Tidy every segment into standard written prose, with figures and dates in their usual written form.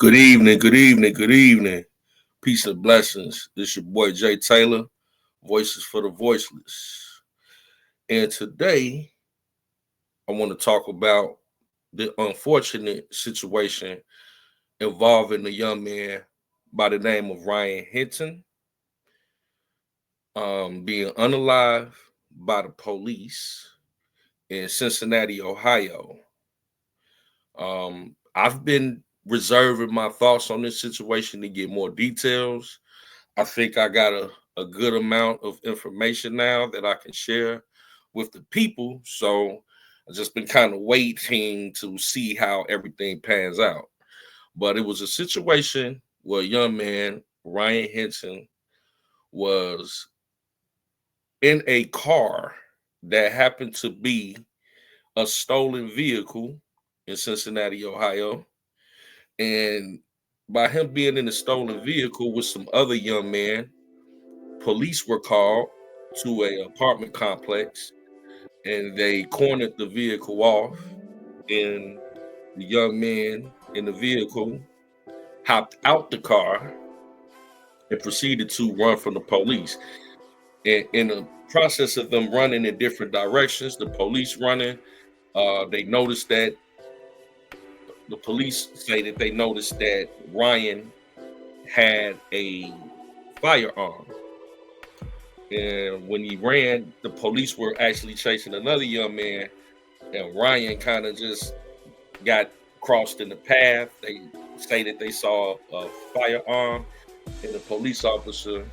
Good evening, good evening, good evening. Peace and blessings. This your boy Jay Taylor, Voices for the Voiceless. And today I want to talk about the unfortunate situation involving a young man by the name of Ryan Hinton being unalive by the police in Cincinnati, Ohio. I've been reserving my thoughts on this situation to get more details. I think I got a good amount of information now that I can share with the people. So I've just been kind of waiting to see how everything pans out. But it was a situation where a young man, Ryan Hinton, was in a car that happened to be a stolen vehicle in Cincinnati, Ohio. And by him being in a stolen vehicle with some other young men, police were called to a apartment complex and they cornered the vehicle off, and the young man in the vehicle hopped out the car and proceeded to run from the police. And in the process of them running in different directions, the police running, they noticed that the police say that they noticed that Ryan had a firearm. And when he ran, the police were actually chasing another young man, and Ryan kind of just got crossed in the path. They say that they saw a firearm, and the police officer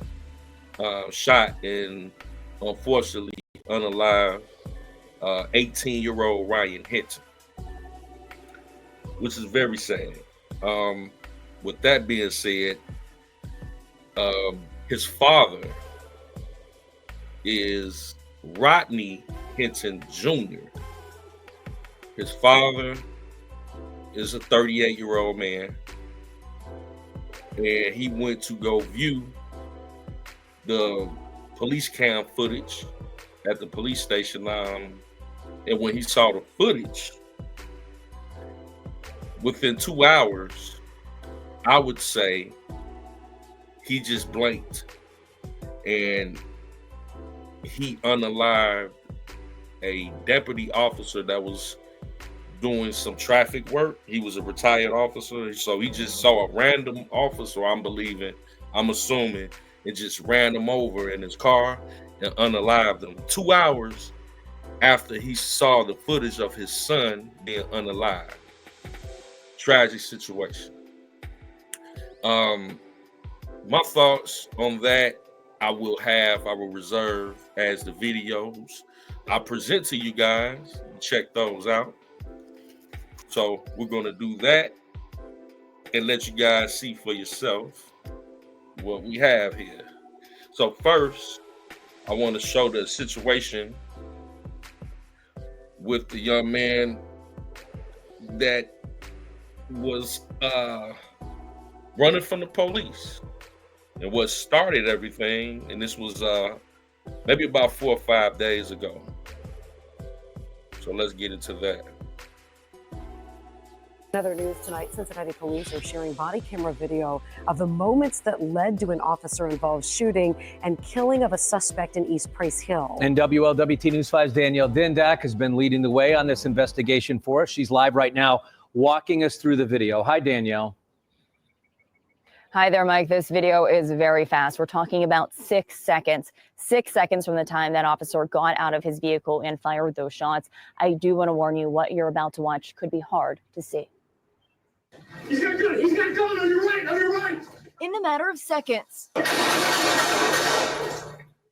shot and unfortunately unalive 18-year-old Ryan Hinton, which is very sad. With that being said, his father is Rodney Hinton Jr. His father is a 38-year-old man, and he went to go view the police cam footage at the police station. And when he saw the footage, within 2 hours, I would say he just blinked and he unalived a deputy officer that was doing some traffic work. He was a retired officer, so he just saw a random officer, I'm assuming, and just ran him over in his car and unalived him 2 hours after he saw the footage of his son being unalived. Tragic situation. My thoughts on that I will reserve as the videos I present to you guys. Check those out. So we're going to do that and let you guys see for yourself what we have here. So first, I want to show the situation with the young man that was running from the police. And what started everything, and this was maybe about 4 or 5 days ago. So let's get into that. Another news tonight, Cincinnati police are sharing body camera video of the moments that led to an officer-involved shooting and killing of a suspect in East Price Hill. And WLWT News 5's Danielle Dindak has been leading the way on this investigation for us. She's live right now, walking us through the video. Hi, Danielle. Hi there, Mike. This video is very fast. We're talking about 6 seconds. 6 seconds from the time that officer got out of his vehicle and fired those shots. I do want to warn you, what you're about to watch could be hard to see. He's got a gun. He's got a gun on your right. On your right. In a matter of seconds,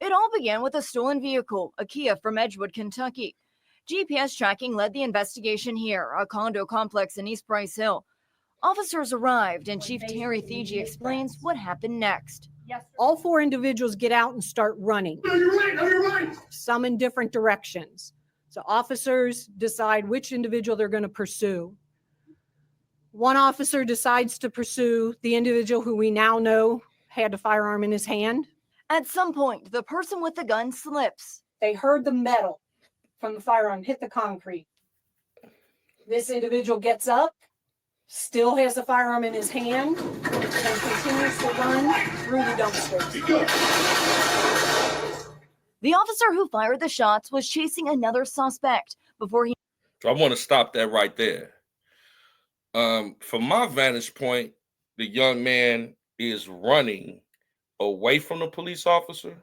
it all began with a stolen vehicle, a Kia from Edgewood, Kentucky. GPS tracking led the investigation here, a condo complex in East Price Hill. Officers arrived, and Chief Terry Thiegy explains what happened next. All 4 individuals get out and start running. On your right. On your right. Some in different directions. So officers decide which individual they're going to pursue. One officer decides to pursue the individual who we now know had a firearm in his hand. At some point, the person with the gun slips. They heard the metal from the firearm hit the concrete. This individual gets up, still has the firearm in his hand and continues to run through the dumpsters. The officer who fired the shots was chasing another suspect before he. So I want to stop that right there. From my vantage point, the young man is running away from the police officer.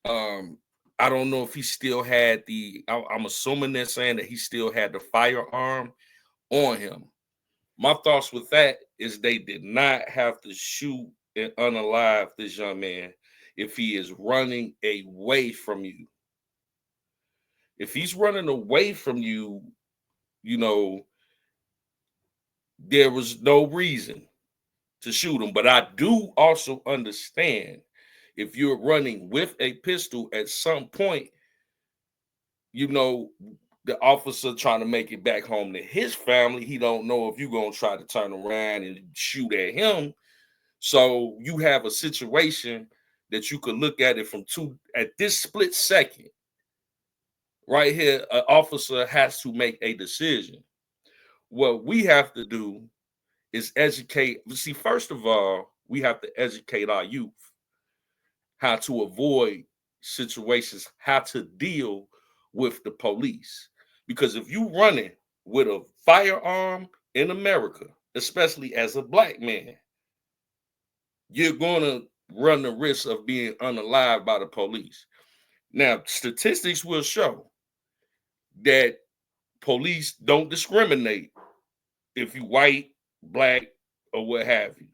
I don't know if he still had I'm assuming they're saying that he still had the firearm on him. My thoughts with that is they did not have to shoot and unalive this young man if he is running away from you. If he's running away from you, there was no reason to shoot him. But I do also understand if you're running with a pistol at some point, the officer trying to make it back home to his family, he don't know if you're going to try to turn around and shoot at him. So you have a situation that you could look at it from at this split second. Right here, an officer has to make a decision. What we have to do is educate. See, first of all, we have to educate our youth how to avoid situations, how to deal with the police. Because if you running with a firearm in America, especially as a black man, you're going to run the risk of being unalived by the police. Now, statistics will show that police don't discriminate if you white, black, or what have you.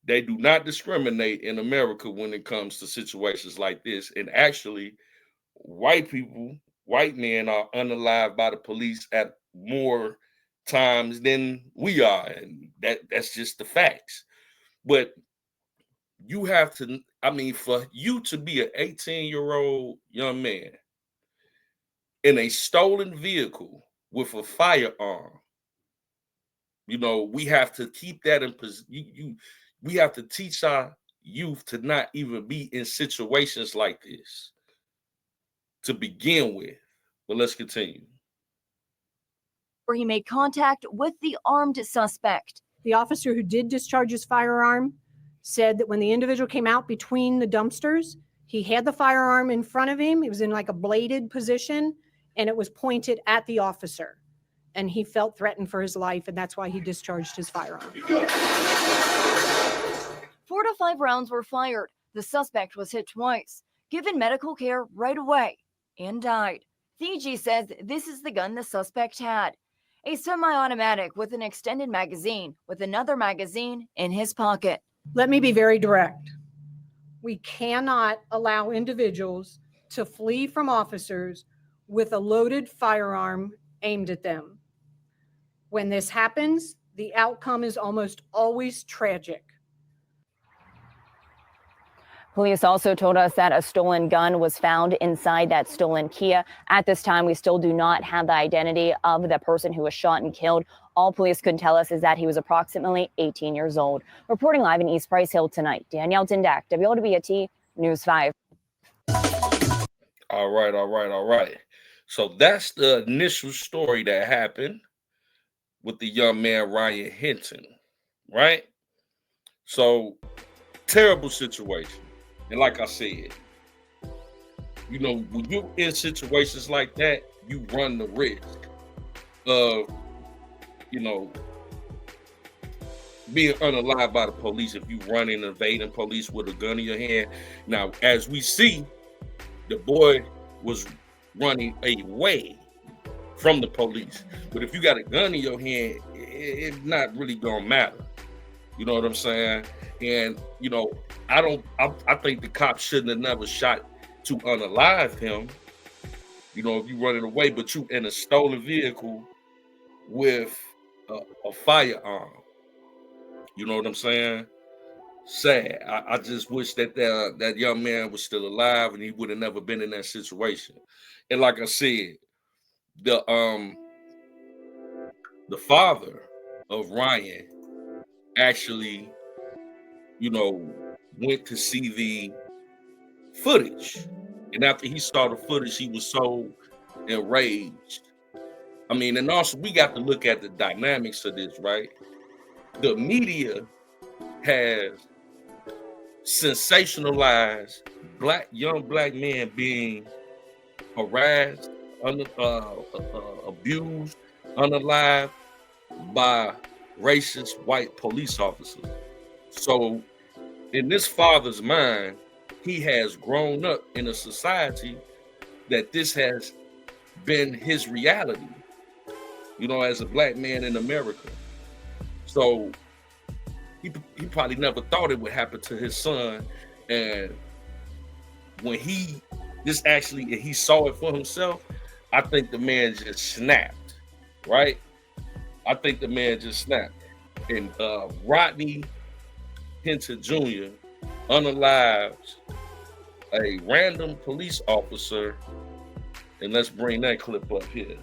They do not discriminate in America when it comes to situations like this. And actually, white men are unalived by the police at more times than we are. And that's just the facts. But you have to, for you to be an 18-year-old young man in a stolen vehicle with a firearm, we have to keep that in position. We have to teach our youth to not even be in situations like this to begin with. But let's continue. Where he made contact with the armed suspect. The officer who did discharge his firearm said that when the individual came out between the dumpsters, he had the firearm in front of him. It was in like a bladed position, and it was pointed at the officer. And he felt threatened for his life, and that's why he discharged his firearm. 4 to 5 rounds were fired. The suspect was hit twice, given medical care right away, and died. The AG says this is the gun the suspect had, a semi-automatic with an extended magazine, with another magazine in his pocket. Let me be very direct. We cannot allow individuals to flee from officers with a loaded firearm aimed at them. When this happens, the outcome is almost always tragic. Police also told us that a stolen gun was found inside that stolen Kia. At this time, we still do not have the identity of the person who was shot and killed. All police could tell us is that he was approximately 18 years old. Reporting live in East Price Hill tonight, Danielle Dindak, WLWT News 5. All right. So that's the initial story that happened with the young man, Ryan Hinton, right? So, terrible situation. And like I said, when you're in situations like that, you run the risk of, being unalived by the police if you run and evading police with a gun in your hand. Now, as we see, the boy was running away from the police. But if you got a gun in your hand, it's not really gonna matter. You know what I'm saying? And I think the cops shouldn't have never shot to unalive him. If you running away, but you in a stolen vehicle with a firearm. You know what I'm saying? Sad. I just wish that that young man was still alive and he would have never been in that situation. And like I said, the father of Ryan actually, went to see the footage. And after he saw the footage, he was so enraged I mean, and also we got to look at the dynamics of this, right? The media has sensationalized young black men being harassed, abused, unalived by racist white police officers. So in this father's mind, he has grown up in a society that this has been his reality, as a black man in America. So he probably never thought it would happen to his son. And when he saw it for himself, I think the man just snapped, right? I think the man just snapped. And Rodney Hinton Jr. unalives a random police officer. And let's bring that clip up here.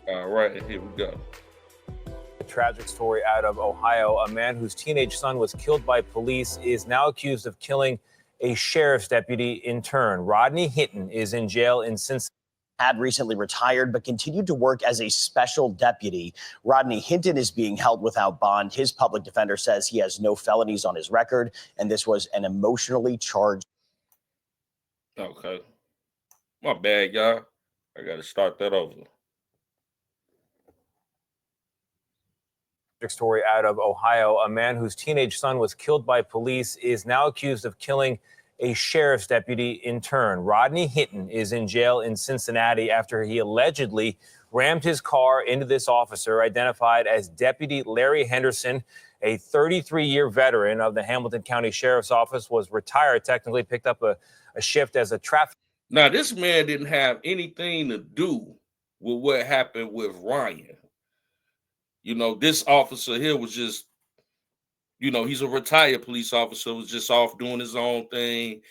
All right, here we go. A tragic story out of Ohio. A man whose teenage son was killed by police is now accused of killing a sheriff's deputy in turn. Rodney Hinton is in jail in Cincinnati. Had recently retired but continued to work as a special deputy. Rodney Hinton is being held without bond. His public defender says he has no felonies on his record, and this was an emotionally charged. Okay. My bad, y'all. I got to start that over. Story out of Ohio. A man whose teenage son was killed by police is now accused of killing a sheriff's deputy in turn. Rodney Hinton is in jail in Cincinnati after he allegedly rammed his car into this officer, identified as Deputy Larry Henderson, a 33-year veteran of the Hamilton County Sheriff's Office, was retired, technically picked up a shift as a traffic. Now, this man didn't have anything to do with what happened with Ryan. This officer here was just, he's a retired police officer, was just off doing his own thing,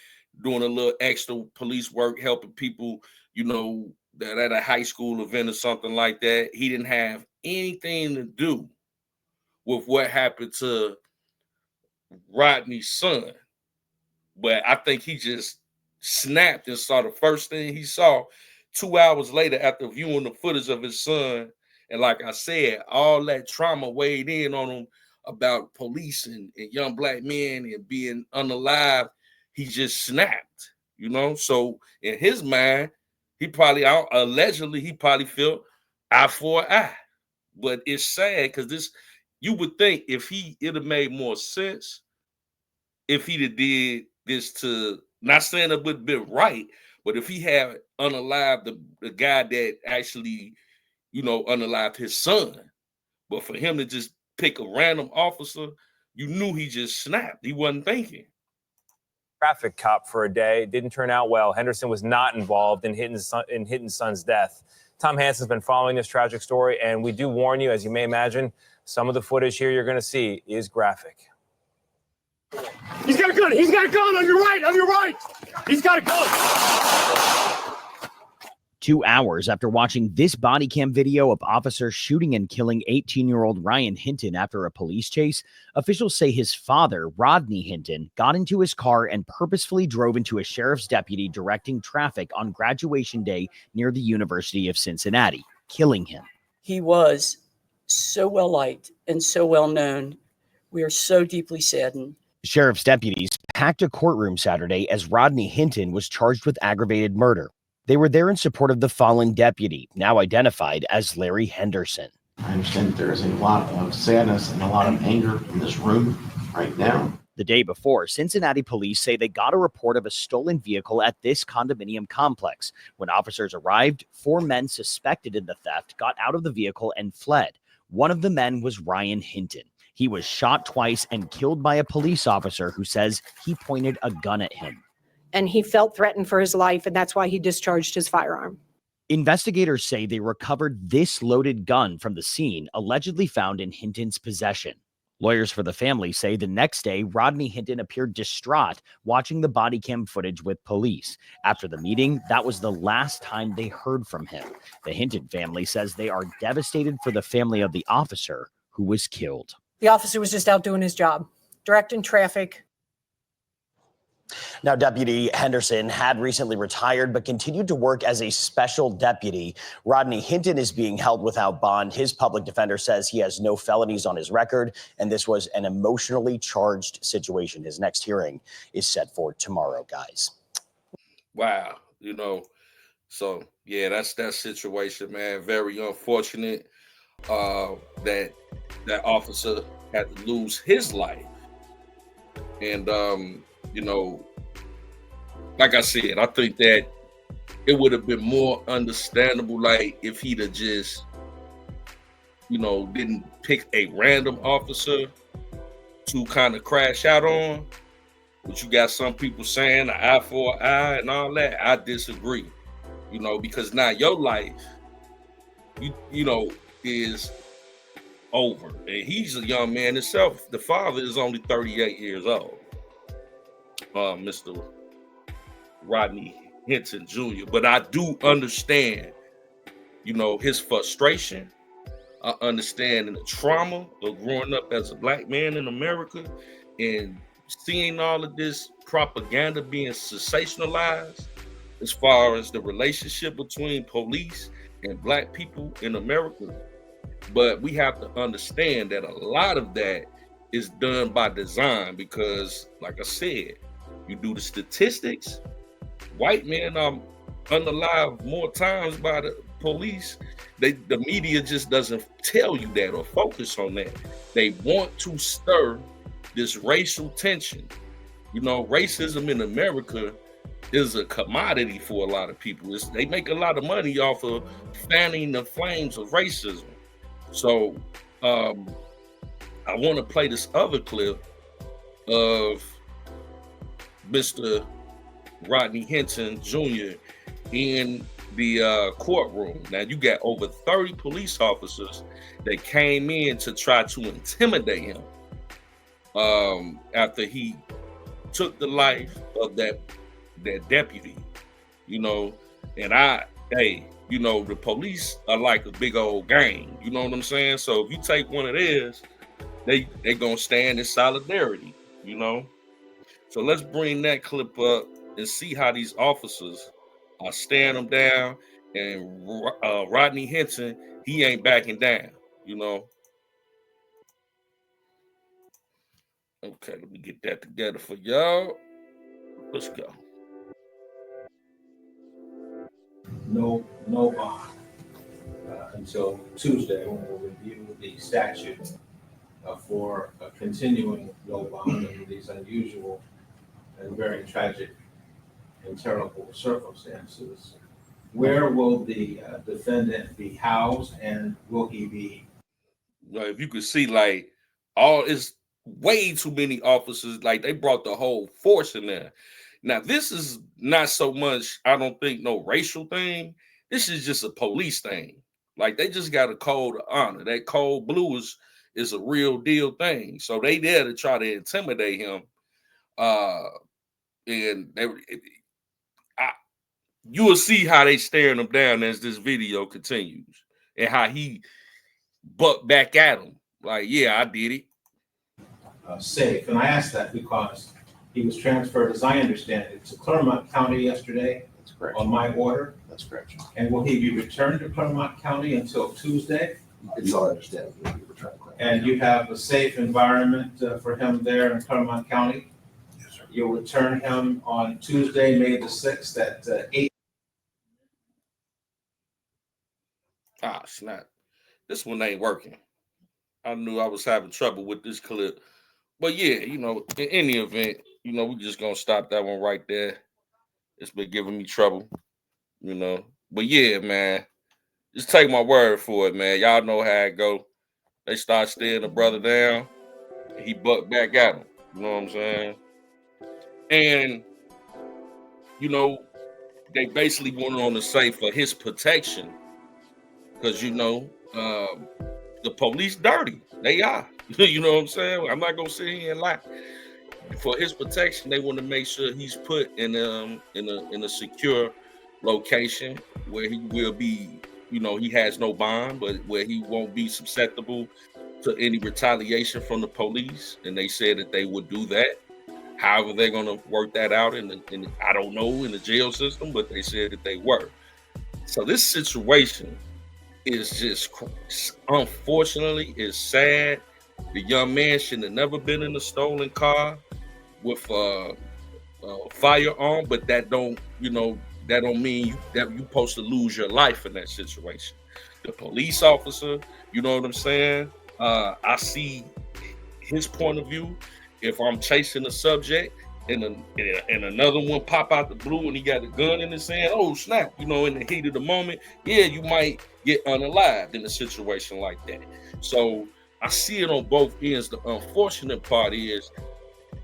doing a little extra police work, helping people, that at a high school event or something like that. He didn't have anything to do with what happened to Rodney's son. But I think he just snapped and saw the first thing he saw 2 hours later after viewing the footage of his son. And like I said, all that trauma weighed in on him about police and young black men and being unalive. He just snapped, So in his mind, he probably felt eye for an eye. But it's sad because you would think it'd have made more sense if he'd have did this to, not saying it would have been right, but if he had unalived the guy that actually, unalived his son. But for him to just pick a random officer, you knew he just snapped. He wasn't thinking. Traffic cop for a day. It didn't turn out well. Henderson was not involved in Hinton's son's death. Tom Hansen's been following this tragic story, and we do warn you, as you may imagine, some of the footage here you're going to see is graphic. He's got a gun. He's got a gun on your right. On your right. He's got a gun. 2 hours after watching this body cam video of officers shooting and killing 18-year-old Ryan Hinton after a police chase, officials say his father, Rodney Hinton, got into his car and purposefully drove into a sheriff's deputy directing traffic on graduation day near the University of Cincinnati, killing him. He was so well liked and so well known. We are so deeply saddened. Sheriff's deputies packed a courtroom Saturday as Rodney Hinton was charged with aggravated murder. They were there in support of the fallen deputy, now identified as Larry Henderson. I understand that there is a lot of sadness and a lot of anger in this room right now. The day before, Cincinnati police say they got a report of a stolen vehicle at this condominium complex. When officers arrived, 4 men suspected in the theft got out of the vehicle and fled. One of the men was Ryan Hinton. He was shot twice and killed by a police officer who says he pointed a gun at him. And he felt threatened for his life, and that's why he discharged his firearm. Investigators say they recovered this loaded gun from the scene, allegedly found in Hinton's possession. Lawyers for the family say the next day, Rodney Hinton appeared distraught watching the body cam footage with police. After the meeting, that was the last time they heard from him. The Hinton family says they are devastated for the family of the officer who was killed. The officer was just out doing his job, directing traffic. Now, Deputy Henderson had recently retired but continued to work as a special deputy. Rodney Hinton is being held without bond. His public defender says he has no felonies on his record, and this was an emotionally charged situation. His next hearing is set for tomorrow, guys. Wow. So yeah, that's that situation, man. Very unfortunate that that officer had to lose his life. And like I said, I think that it would have been more understandable, like if he'd have just, didn't pick a random officer to kind of crash out on. But you got some people saying an eye for an eye and all that. I disagree, because now your life, is over. And he's a young man himself. The father is only 38 years old. Mr. Rodney Hinton Jr. But I do understand, his frustration. I understand the trauma of growing up as a black man in America and seeing all of this propaganda being sensationalized as far as the relationship between police and black people in America. But we have to understand that a lot of that is done by design because, like I said, you do the statistics, white men are unalived more times by the police. The media just doesn't tell you that or focus on that. They want to stir this racial tension. Racism in America is a commodity for a lot of people. They make a lot of money off of fanning the flames of racism. So I want to play this other clip of Mr. Rodney Hinton Jr. in the courtroom. Now you got over 30 police officers that came in to try to intimidate him after he took the life of that deputy, and the police are like a big old gang, you know what I'm saying? So if you take one of theirs, they gonna stand in solidarity, So let's bring that clip up and see how these officers are staring them down, and Rodney Hinton, he ain't backing down, Okay, let me get that together for y'all. Let's go. No bond until Tuesday when we'll review the statute for a continuing no bond under these unusual and very tragic and terrible circumstances. Where will the defendant be housed, and will he be? If you could see, like, it's way too many officers. Like, they brought the whole force in there. Now, this is not so much, I don't think, no racial thing. This is just a police thing. Like, they just got a code of honor. That code blue is a real deal thing. So they there to try to intimidate him. And you will see how they staring him down as this video continues, and how he bucked back at him. Like, yeah, I did it. Safe. And I asked that because he was transferred, as I understand it, to Clermont County yesterday. That's correct. On my order. That's correct. And will he be returned to Clermont County until Tuesday? It's all understandable. He'll be returned to Clermont. And you have a safe environment for him there in Clermont County? Yes, sir. You'll return him on Tuesday, May the 6th at 8. Ah, snap. This one ain't working. I knew I was having trouble with this clip. But yeah, in any event, we just gonna stop that one right there. It's been giving me trouble, But yeah, man, just take my word for it, man. Y'all know how it go. They start staring the brother down, and he bucked back at him. You know what I'm saying? And, they basically wanted on to say for his protection, because, the police dirty. They are. You know what I'm saying? I'm not gonna sit here and lie. For his protection, they want to make sure he's put in a secure location where he will be, he has no bond, but where he won't be susceptible to any retaliation from the police. And they said that they would do that. However, they're going to work that out I don't know, in the jail system, but they said that they were. So this situation is just, unfortunately, is sad. The young man shouldn't have never been in a stolen car with a firearm, but that don't mean that you supposed to lose your life in that situation. The police officer, you know what I'm saying? I see his point of view. If I'm chasing a subject and another one pop out the blue and he got a gun in his hand, oh snap, in the heat of the moment, yeah, you might get unalived in a situation like that. So I see it on both ends. The unfortunate part is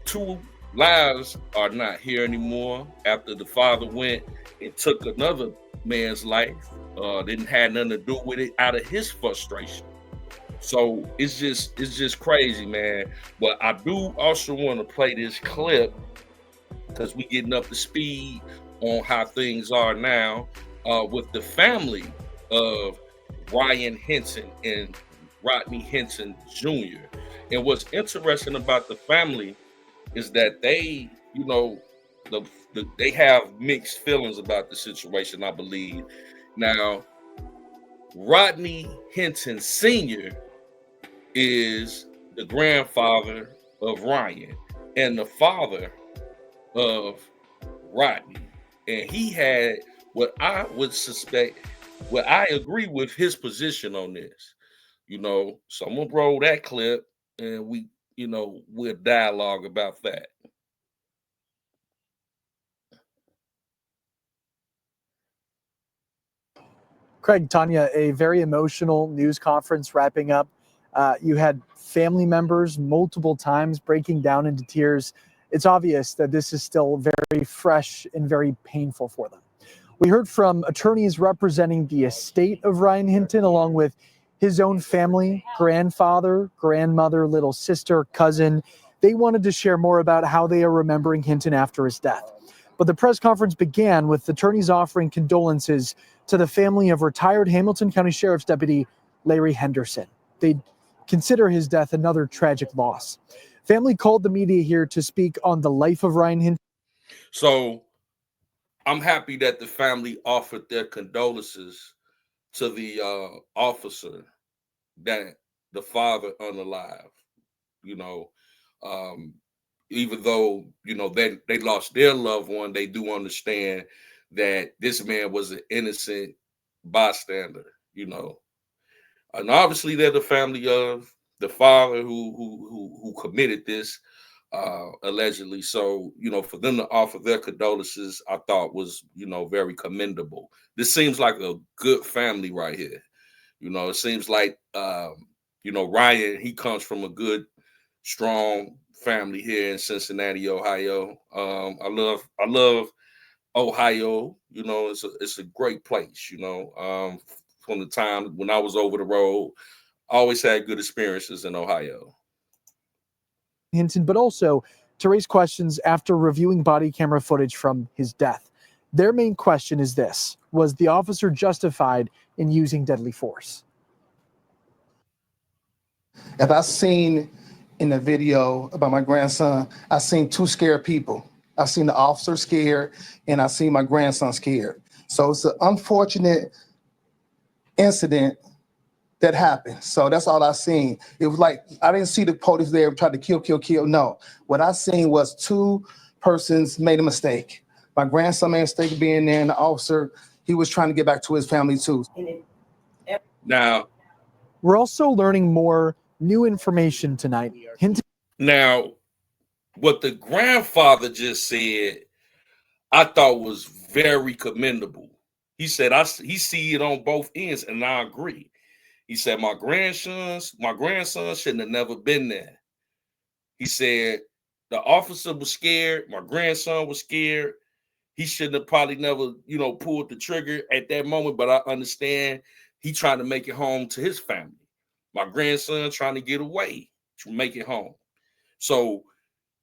2 lives are not here anymore after the father went and took another man's life. Didn't have nothing to do with it, out of his frustration. So it's just crazy, man. But I do also want to play this clip because we getting up to speed on how things are now with the family of Ryan Hinton and Rodney Hinton Jr. And what's interesting about the family is that they, they have mixed feelings about the situation, I believe. Now, Rodney Hinton Sr. is the grandfather of Ryan and the father of Rodney. And he had what I would suspect, what I agree with his position on this. So I'm gonna roll that clip and we'll dialogue about that. Craig, Tanya, a very emotional news conference wrapping up. You had family members multiple times breaking down into tears. It's obvious that this is still very fresh and very painful for them. We heard from attorneys representing the estate of Ryan Hinton, along with his own family, grandfather, grandmother, little sister, cousin. They wanted to share more about how they are remembering Hinton after his death. But the press conference began with attorneys offering condolences to the family of retired Hamilton County Sheriff's Deputy Larry Henderson. They consider his death another tragic loss. Family called the media here to speak on the life of Ryan Hinton. So I'm happy that the family offered their condolences to the officer that the father unalive. Even though they lost their loved one, they do understand that this man was an innocent bystander. And obviously they're the family of the father who committed this allegedly. So for them to offer their condolences, I thought was very commendable. This seems like a good family right here. It seems like Ryan, he comes from a good, strong family here in Cincinnati, Ohio. I love Ohio. It's a great place. From the time when I was over the road, I always had good experiences in Ohio. Hinton, but also to raise questions after reviewing body camera footage from his death. Their main question is this: was the officer justified in using deadly force? If I seen in the video about my grandson, I seen 2 scared people. I seen the officer scared and I seen my grandson scared. So it's an unfortunate incident that happened. So that's all I seen. It was like, I didn't see the police there trying to kill. No, what I seen was 2 persons made a mistake. My grandson made a mistake being there, and the officer, he was trying to get back to his family too. Now, we're also learning more new information tonight. Now, what the grandfather just said, I thought was very commendable. He said, he see it on both ends, and I agree. He said, my grandson shouldn't have never been there. He said, the officer was scared. My grandson was scared. He shouldn't have probably never, pulled the trigger at that moment, but I understand he trying to make it home to his family. My grandson trying to get away to make it home. So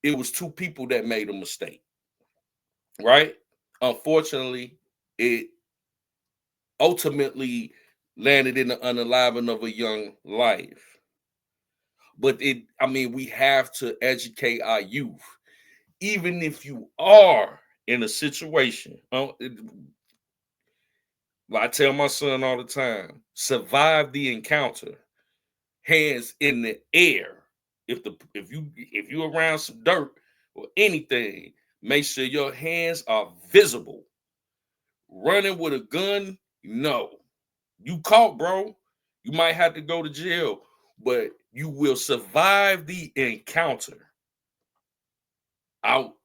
it was 2 people that made a mistake, right? Unfortunately, it ultimately landed in the unaliving of a young life. But we have to educate our youth. even if you are in a situation, I tell my son all the time, survive the encounter, hands in the air. If you around some dirt or anything, make sure your hands are visible. Running with a gun, no. You caught, bro. You might have to go to jail, but you will survive the encounter.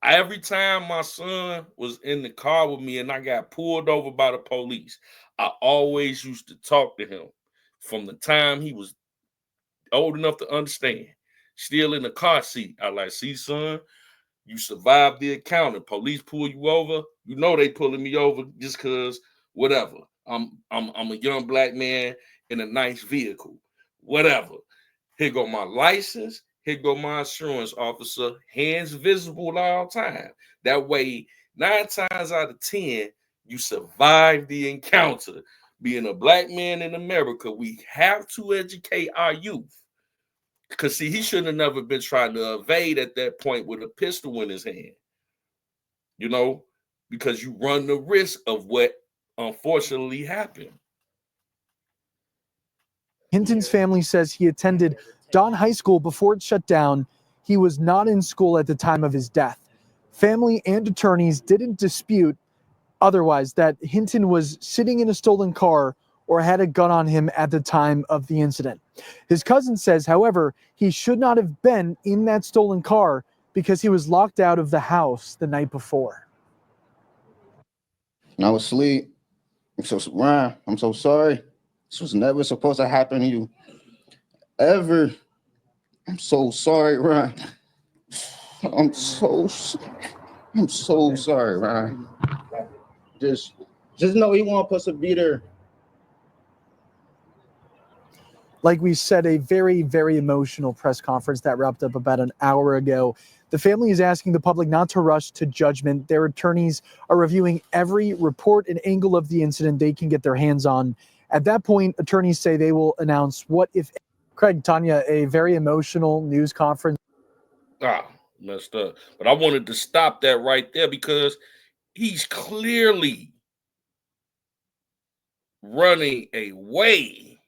Every time my son was in the car with me and I got pulled over by the police, I always used to talk to him from the time he was old enough to understand. Still in the car seat. I like, see, son, you survived the encounter. Police pull you over. You know they pulling me over just cause whatever. I'm a young black man in a nice vehicle. Whatever. Here go my license. Here go my insurance officer. Hands visible all time. That way, 9 times out of 10, you survive the encounter. Being a black man in America, we have to educate our youth. Because, see, he shouldn't have never been trying to evade at that point with a pistol in his hand. You know, because you run the risk of what unfortunately happened. Hinton's family says he attended Don High School before it shut down. He was not in school at the time of his death. Family and attorneys didn't dispute otherwise that Hinton was sitting in a stolen car or had a gun on him at the time of the incident. His cousin says, however, he should not have been in that stolen car because he was locked out of the house the night before. I was asleep. Ryan, I'm so sorry. This was never supposed to happen to you. Ever. I'm so sorry, Ryan. I'm so sorry, Ryan. Just know he won't supposed to be there. Like we said, a very, very emotional press conference that wrapped up about an hour ago. The family is asking the public not to rush to judgment. Their attorneys are reviewing every report and angle of the incident they can get their hands on. At that point, attorneys say they will announce what if. Craig, Tanya, a very emotional news conference. Messed up. But I wanted to stop that right there because he's clearly running away.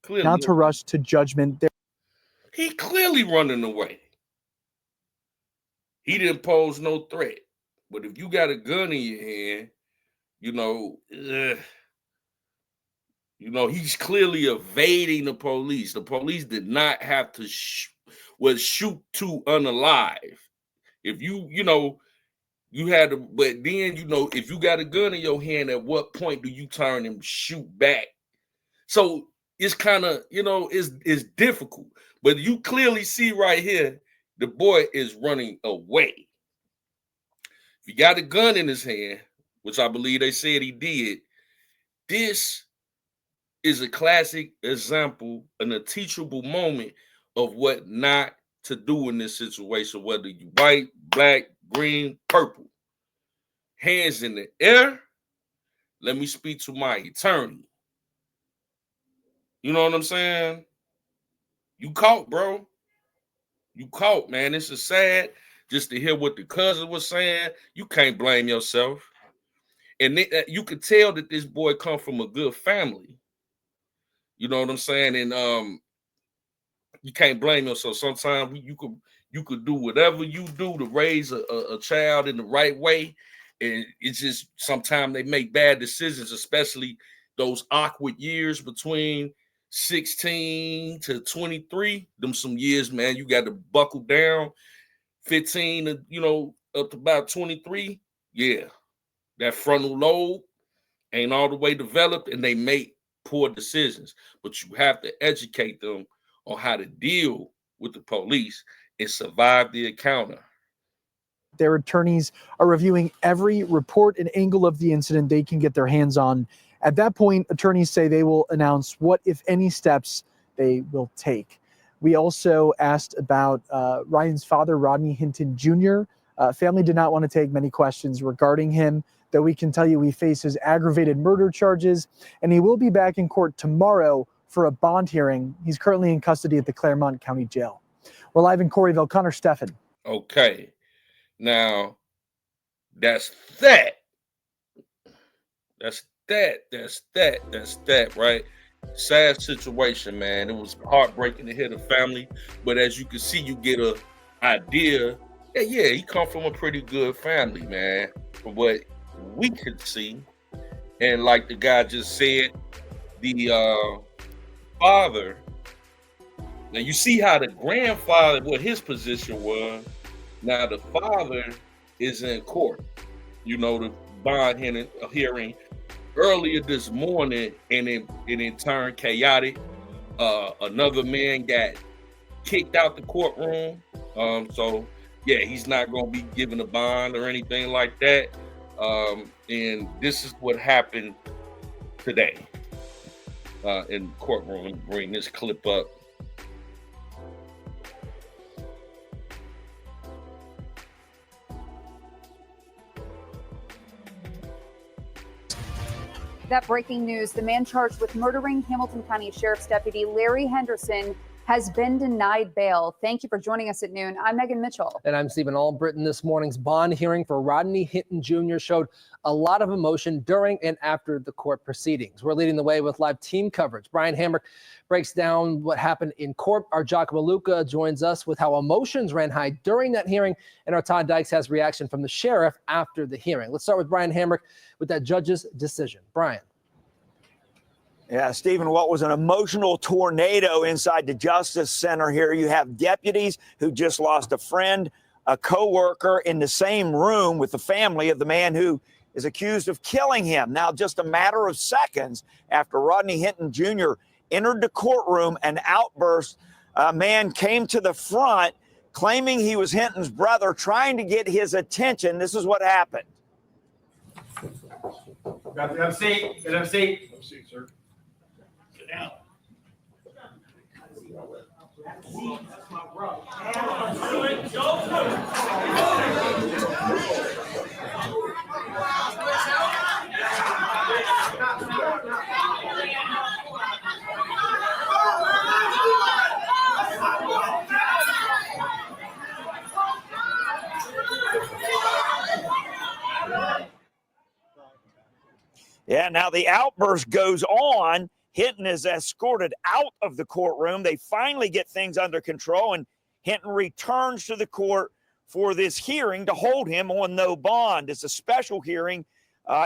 Clearly not to rush to judgment. He clearly running away. He didn't pose no threat. But if you got a gun in your hand, he's clearly evading the police. The police did not have to shoot to unalive. If you had to, but then, if you got a gun in your hand, at what point do you turn and shoot back? So it's kind of, it's difficult. But you clearly see right here, the boy is running away. If he got a gun in his hand, which I believe they said he did, this is a classic example and a teachable moment of what not to do in this situation, whether you white, black, green, purple. Hands in the air. Let me speak to my attorney. You know what I'm saying? You caught, bro. You caught, man. This is sad just to hear what the cousin was saying. You can't blame yourself. And you could tell that this boy come from a good family. You know what I'm saying? And you can't blame yourself. Sometimes you could do whatever you do to raise a child in the right way. And it's just sometimes they make bad decisions, especially those awkward years between 16 to 23. Them some years, man, you got to buckle down. 15 to, up to about 23. Yeah. That frontal lobe ain't all the way developed and they make poor decisions. But you have to educate them on how to deal with the police and survive the encounter. Their attorneys are reviewing every report and angle of the incident they can get their hands on. At that point, attorneys say they will announce what, if any, steps they will take. We also asked about Ryan's father, Rodney Hinton Jr. Family did not want to take many questions regarding him, though we can tell you he faces aggravated murder charges, and he will be back in court tomorrow for a bond hearing. He's currently in custody at the Claremont County Jail. We're live in Corryville. Connor Steffen. Okay. Now, that's that. That's that, right? Sad situation, man. It was heartbreaking to hear the family, but as you can see, you get a idea. Yeah, he come from a pretty good family, man. From what we could see, and like the guy just said, the father. Now you see how the grandfather, what his position was. Now the father is in court. You know, the bond hearing earlier this morning, and it turned chaotic. Another man got kicked out the courtroom. So yeah, he's not going to be given a bond or anything like that. And this is what happened today in the courtroom. Let me bring this clip up. That breaking news, the man charged with murdering Hamilton County Sheriff's Deputy Larry Henderson has been denied bail. Thank you for joining us at noon. I'm Megan Mitchell. And I'm Stephen Albritton. This morning's bond hearing for Rodney Hinton Jr. showed a lot of emotion during and after the court proceedings. We're leading the way with live team coverage. Brian Hamrick breaks down what happened in court. Our Jock Maluka joins us with how emotions ran high during that hearing. And our Todd Dykes has reaction from the sheriff after the hearing. Let's start with Brian Hamrick with that judge's decision. Brian. Yeah, Stephen, what was an emotional tornado inside the Justice Center here. You have deputies who just lost a friend, a co-worker in the same room with the family of the man who is accused of killing him. Now, just a matter of seconds after Rodney Hinton Jr. entered the courtroom, an outburst, a man came to the front claiming he was Hinton's brother, trying to get his attention. This is what happened. Have a seat. Have a seat. Have a seat, sir. Sit down. That's my brother. Yeah, now the outburst goes on. Hinton is escorted out of the courtroom. They finally get things under control, and Hinton returns to the court for this hearing to hold him on no bond. It's a special hearing.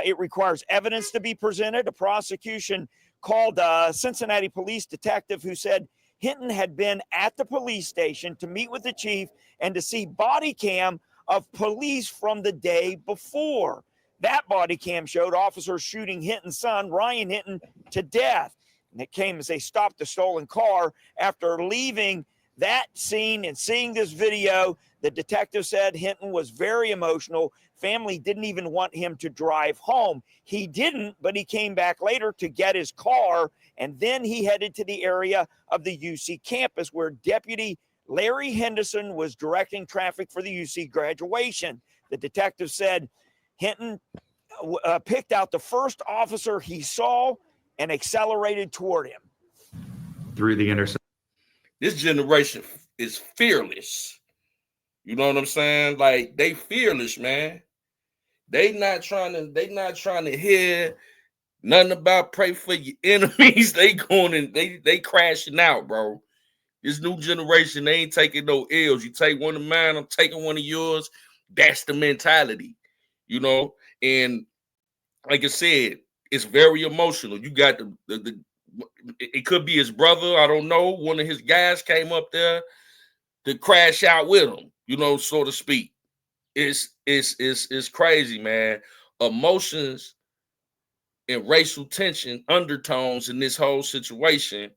It requires evidence to be presented. A prosecution called a Cincinnati police detective who said Hinton had been at the police station to meet with the chief and to see body cam of police from the day before. That body cam showed officers shooting Hinton's son, Ryan Hinton, to death. And it came as they stopped the stolen car. After leaving that scene and seeing this video, the detective said Hinton was very emotional. Family didn't even want him to drive home. He didn't, but he came back later to get his car, and then he headed to the area of the UC campus where Deputy Larry Henderson was directing traffic for the UC graduation. The detective said Hinton picked out the first officer he saw and accelerated toward him. Through the intersection. This generation is fearless. You know what I'm saying? Like, they fearless, man. They not trying to hear nothing about pray for your enemies. They going and they crashing out, bro. This new generation, they ain't taking no L's. You take one of mine, I'm taking one of yours. That's the mentality, you know. And like I said, it's very emotional. You got the it could be his brother. I don't know. One of his guys came up there to crash out with him, you know, so to speak. It's crazy, man. Emotions and racial tension, undertones in this whole situation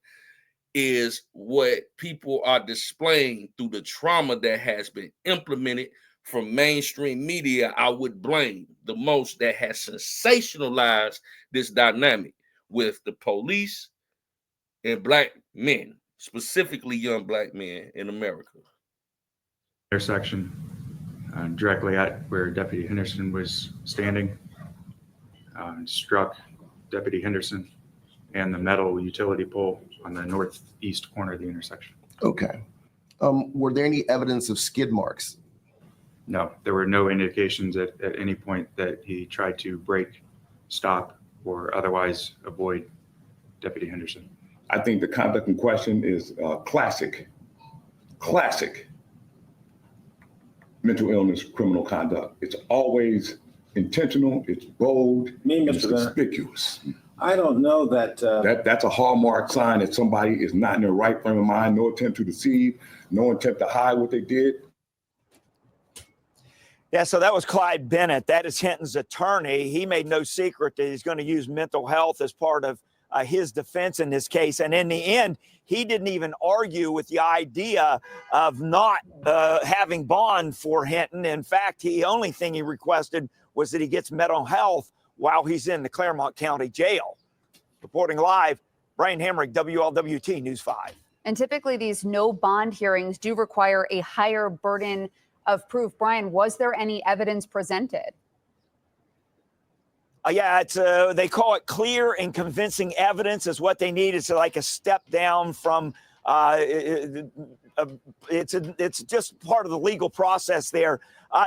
is what people are displaying through the trauma that has been implemented from mainstream media. I would blame the most that has sensationalized this dynamic with the police and black men, specifically young black men in America. Intersection directly at where Deputy Henderson was standing, struck Deputy Henderson and the metal utility pole on the northeast corner of the intersection. Okay. Were there any evidence of skid marks? No, there were no indications at any point that he tried to brake, stop, or otherwise avoid Deputy Henderson. I think the conduct in question is classic mental illness, criminal conduct. It's always intentional, it's bold, it's conspicuous. I don't know that. That's a hallmark sign that somebody is not in their right frame of mind, no attempt to deceive, no attempt to hide what they did. Yeah, so that was Clyde Bennett. That is Hinton's attorney. He made no secret that he's going to use mental health as part of his defense in this case. And in the end, he didn't even argue with the idea of not having bond for Hinton. In fact, the only thing he requested was that he gets mental health while he's in the Claremont County Jail. Reporting live, Brian Hamrick, WLWT News 5. And typically these no bond hearings do require a higher burden of proof. Brian, was there any evidence presented? Yeah, it's they call it clear and convincing evidence is what they need. It's like a step down from it's just part of the legal process there.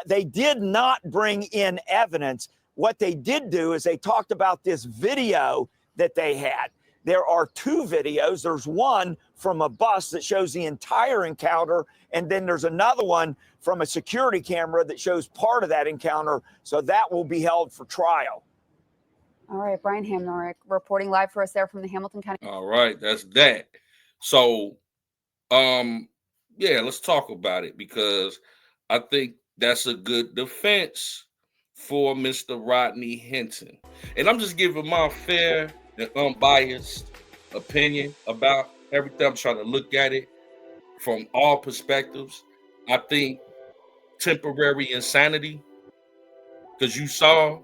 They did not bring in evidence. What they did do is they talked about this video that they had. There are two videos. There's one from a bus that shows the entire encounter, and then there's another one from a security camera that shows part of that encounter. So that will be held for trial. All right, Brian Hamrick reporting live for us there from the Hamilton County. All right, that's that. So, yeah, let's talk about it because I think that's a good defense for Mr. Rodney Hinton. And I'm just giving my fair and unbiased opinion about everything. I'm trying to look at it from all perspectives. I think temporary insanity, because you saw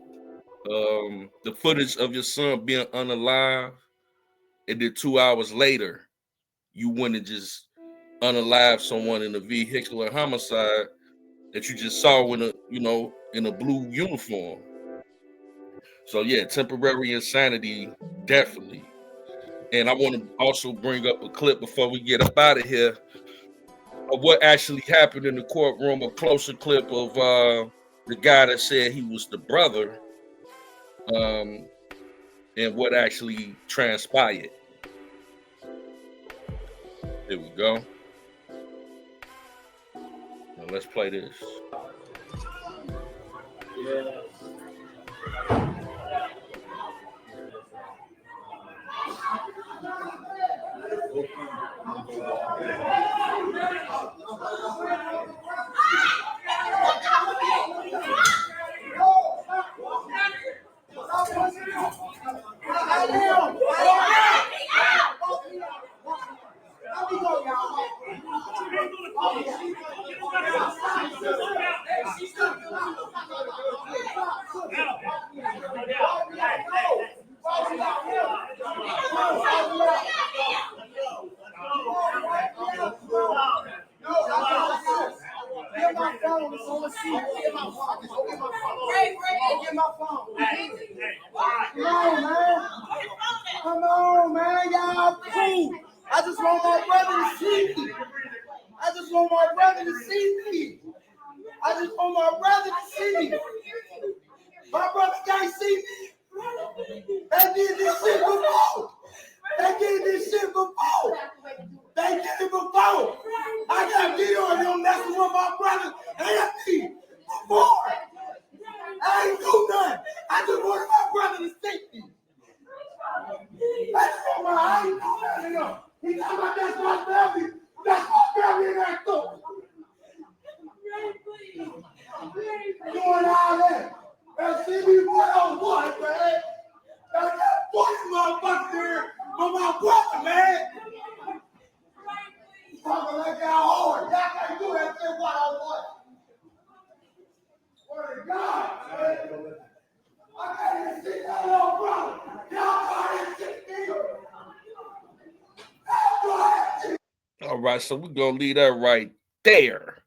the footage of your son being unalive, and then 2 hours later, you went and just unalive someone in a vehicular homicide that you just saw in a blue uniform. So yeah, temporary insanity, definitely. And I want to also bring up a clip before we get up out of here of what actually happened in the courtroom, a closer clip of the guy that said he was the brother, and what actually transpired. Here we go. Now let's play this. Yeah. Come on, man. Y'all cool. I just want my brother to see me. I just want my brother to see me. I just want my brother to see me. My brother can't see me. They did this shit before. They did this shit before. They did it before. I got video of them messing with my brother and me before. I ain't do nothing. I just wanted my brother to see me. That's what I ain't do nothing. He talking about that's my family. That's my family in that too. Doing all that. And see me one-on-one, man. I got 40 motherfuckers there for my brother, man. Talking like y'all hard. Y'all can't do that shit one-on-one. Word to God, man. I can't even see that little brother. Y'all can't even see me. All right, so we're gonna leave that right there.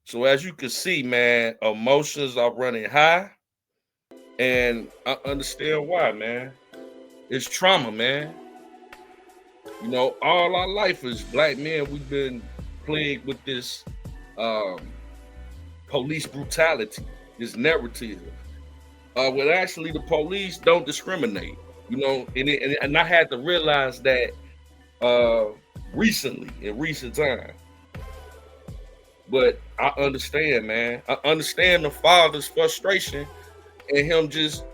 So as you can see, man, emotions are running high, and I understand why, man. It's trauma, man. You know, all our life as black men, we've been plagued with this police brutality, this narrative. When actually the police don't discriminate, you know, and I had to realize that recently, in recent time. But I understand, man. I understand the father's frustration and him just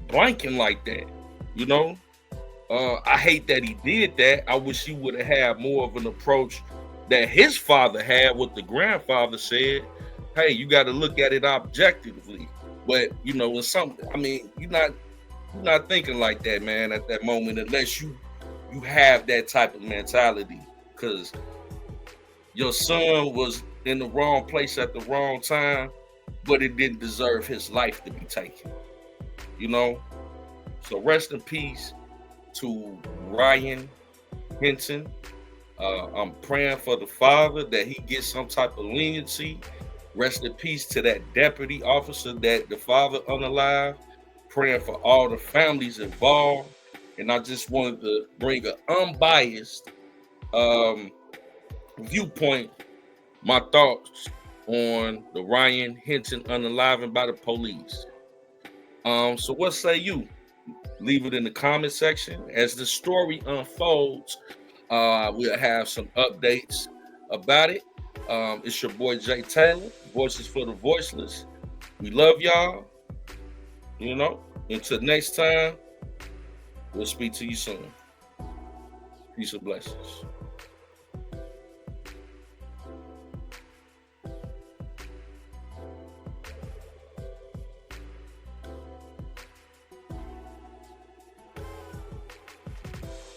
blanking like that, you know. I hate that he did that. I wish he would have had more of an approach that his father had, what the grandfather said. Hey, you got to look at it objectively. But you know, when something, I mean, you're not thinking like that, man, at that moment, unless you have that type of mentality, because your son was in the wrong place at the wrong time, but it didn't deserve his life to be taken, you know. So rest in peace to Ryan Hinton. I'm praying for the father that he gets some type of leniency. Rest in peace to that deputy officer that the father unalive. Praying for all the families involved. And I just wanted to bring an unbiased viewpoint, my thoughts on the Ryan Hinton unaliving by the police. So what say you? Leave it in the comment section. As the story unfolds, we'll have some updates about it. It's your boy Jay Taylor, Voices for the Voiceless. We love y'all. You know, until next time, we'll speak to you soon. Peace and blessings.